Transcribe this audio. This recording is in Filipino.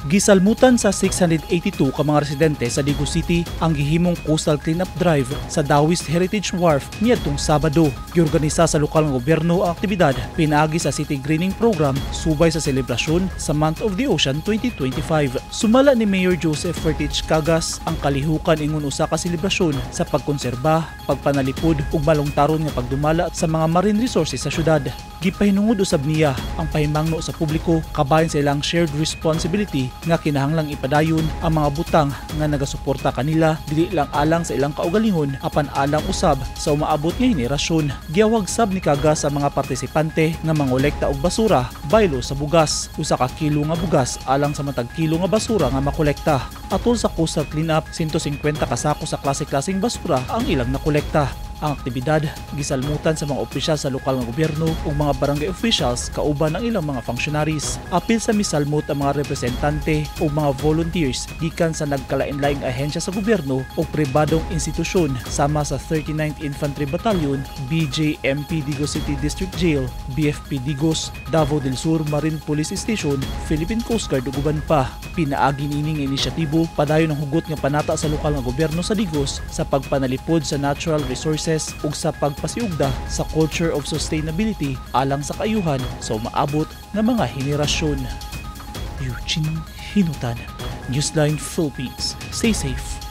Gisalmutan sa 682 ka mga residente sa Digos City ang gihimong coastal cleanup drive sa Dawis Heritage Wharf niadtong Sabado. Giorganisa sa lokal nga gobyerno ang aktibidad pinaagi sa City Greening Program subay sa selebrasyon sa Month of the Ocean 2025. Sumala ni Mayor Joseph Fertich Cagas ang kalihukan ingon usa ka selebrasyon sa pagkonserba, pagpanalipod ug malungtaron nga pagdumala sa mga marine resources sa syudad. Gipahinungod usab niya ang pahimangno sa publiko kabahin sa ilang shared responsibility nga kinahanglang ipadayon ang mga butang nga nagasuporta kanila dili lang alang sa ilang kaugalingon apan alang usab sa umaabot nga henerasyon. Giawag sab ni Cagas sa mga partisipante nga mangolekta og basura baylo sa bugas. Usa ka kilo nga bugas alang sa matag kilo nga basura nga makolekta. Atol sa coastal cleanup, 150 ka sako sa klase-klaseng basura ang ilang nakolekta. Ang aktibidad gisalmutan sa mga opisyal sa lokal nga gobyerno ug mga barangay officials kauban ang ilang mga functionaries. Apil sa misalmot ang mga representante o mga volunteers gikan sa nagkalain-laing ahensya sa gobyerno o pribadong institusyon sama sa 39th Infantry Battalion, BJMP Digos City District Jail, BFP Digos, Davao del Sur Marine Police Station, Philippine Coast Guard ug uban pa. Pinaagi niini nga inisyatibo padayon ang hugot nga panata sa lokal nga gobyerno sa Digos sa pagpanalipod sa natural resources ug sa pagpasiugda sa culture of sustainability alang sa kaayuhan sa umaabot nga mga henerasyon. Eugene Hinutan, Newsline Philippines. Stay safe.